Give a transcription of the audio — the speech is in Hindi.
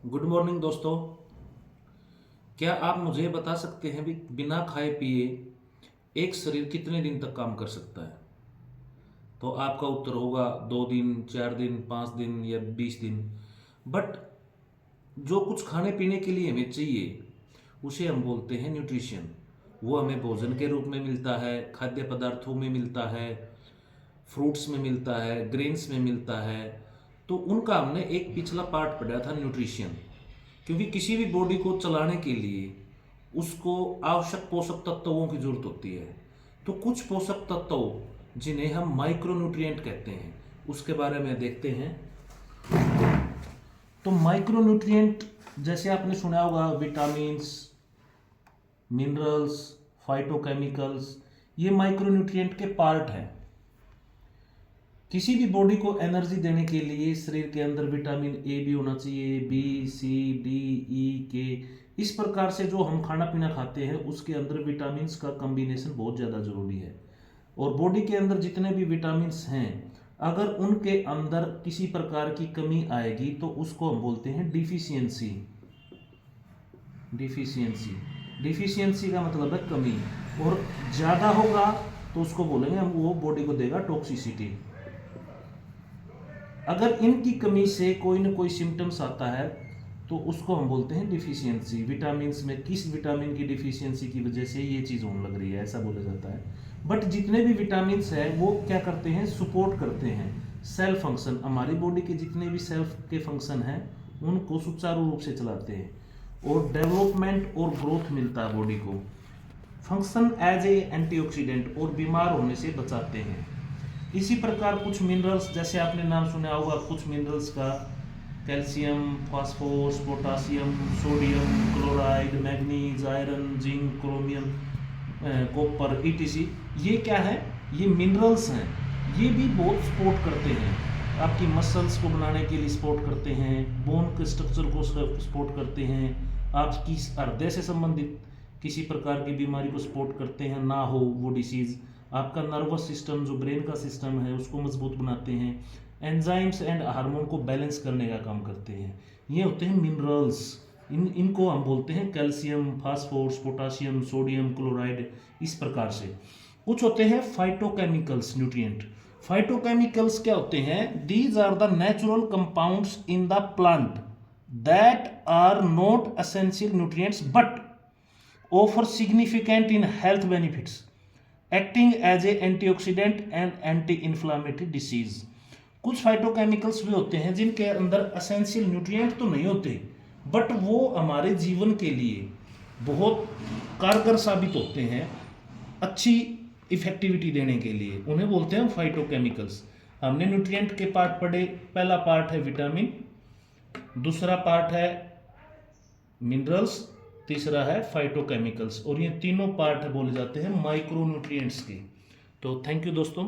गुड मॉर्निंग दोस्तों। क्या आप मुझे बता सकते हैं भी बिना खाए पिए एक शरीर कितने दिन तक काम कर सकता है? तो आपका उत्तर होगा 2 दिन, 4 दिन, 5 दिन या 20 दिन। बट जो कुछ खाने पीने के लिए हमें चाहिए उसे हम बोलते हैं न्यूट्रिशन। वो हमें भोजन के रूप में मिलता है, खाद्य पदार्थों में मिलता है, फ्रूट्स में मिलता है, ग्रेन्स में मिलता है। तो उनका हमने एक पिछला पार्ट पढ़ा था न्यूट्रिशन। क्योंकि किसी भी बॉडी को चलाने के लिए उसको आवश्यक पोषक तत्वों की जरूरत होती है। तो कुछ पोषक तत्व जिन्हें हम माइक्रोन्यूट्रिएंट कहते हैं उसके बारे में देखते हैं। तो माइक्रोन्यूट्रिएंट जैसे आपने सुना होगा विटामिन्स, मिनरल्स, फाइटोकेमिकल्स, ये माइक्रोन्यूट्रिएंट के पार्ट हैं। किसी भी बॉडी को एनर्जी देने के लिए शरीर के अंदर विटामिन ए भी होना चाहिए, बी, सी, डी, ई, के। इस प्रकार से जो हम खाना पीना खाते हैं उसके अंदर विटामिन का कॉम्बिनेशन बहुत ज़्यादा जरूरी है। और बॉडी के अंदर जितने भी विटामिन हैं, अगर उनके अंदर किसी प्रकार की कमी आएगी तो उसको हम बोलते हैं डिफिशियंसी। डिफिशियंसी डिफिशियंसी का मतलब है कमी। और ज़्यादा होगा तो उसको बोलेंगे हम, वो बॉडी को देगा टॉक्सिसिटी। अगर इनकी कमी से कोई ना कोई सिम्टम्स आता है तो उसको हम बोलते हैं डिफिशियंसी। विटामिन्स में किस विटामिन की डिफिशियंसी की वजह से ये चीज़ होने लग रही है, ऐसा बोला जाता है। बट जितने भी विटामिन्स हैं वो क्या करते हैं, सपोर्ट करते हैं सेल फंक्शन। हमारी बॉडी के जितने भी सेल के फंक्शन हैं उनको सुचारू रूप से चलाते हैं और डेवलपमेंट और ग्रोथ मिलता है बॉडी को। फंक्शन एज ए एंटीऑक्सीडेंट और बीमार होने से बचाते हैं। इसी प्रकार कुछ मिनरल्स, जैसे आपने नाम सुना होगा कुछ मिनरल्स का, calcium, phosphorus, potassium, sodium, chloride, manganese, iron, zinc, chromium, copper, etc. ये क्या है, ये मिनरल्स हैं। ये भी बहुत सपोर्ट करते हैं, आपकी मसल्स को बनाने के लिए सपोर्ट करते हैं, बोन के स्ट्रक्चर को सपोर्ट करते हैं, आपकी हृदय से संबंधित किसी प्रकार की बीमारी को सपोर्ट करते हैं, ना हो वो डिसीज़। आपका नर्वस सिस्टम जो ब्रेन का सिस्टम है उसको मजबूत बनाते हैं। एंजाइम्स एंड हार्मोन को बैलेंस करने का काम करते हैं। ये होते हैं मिनरल्स। इनको हम बोलते हैं calcium, phosphorus, potassium, sodium, chloride. इस प्रकार से कुछ होते हैं फाइटोकेमिकल्स न्यूट्रिएंट। फाइटोकेमिकल्स क्या होते हैं, these are the natural compounds in the plant that are not essential nutrients but offer significant in health benefits, acting as a antioxidant and anti inflammatory disease. कुछ फाइटोकेमिकल्स भी होते हैं जिनके अंदर एसेंशियल न्यूट्रिएंट तो नहीं होते बट वो हमारे जीवन के लिए बहुत कारगर साबित होते हैं, अच्छी इफेक्टिविटी देने के लिए। उन्हें बोलते हैं फाइटोकेमिकल्स। हमने न्यूट्रिएंट के पार्ट पढ़े। पहला पार्ट है विटामिन, दूसरा पार्ट है मिनरल्स, तीसरा है फाइटोकेमिकल्स। और ये तीनों पार्ट बोले जाते हैं माइक्रोन्यूट्रिएंट्स के। तो थैंक यू दोस्तों।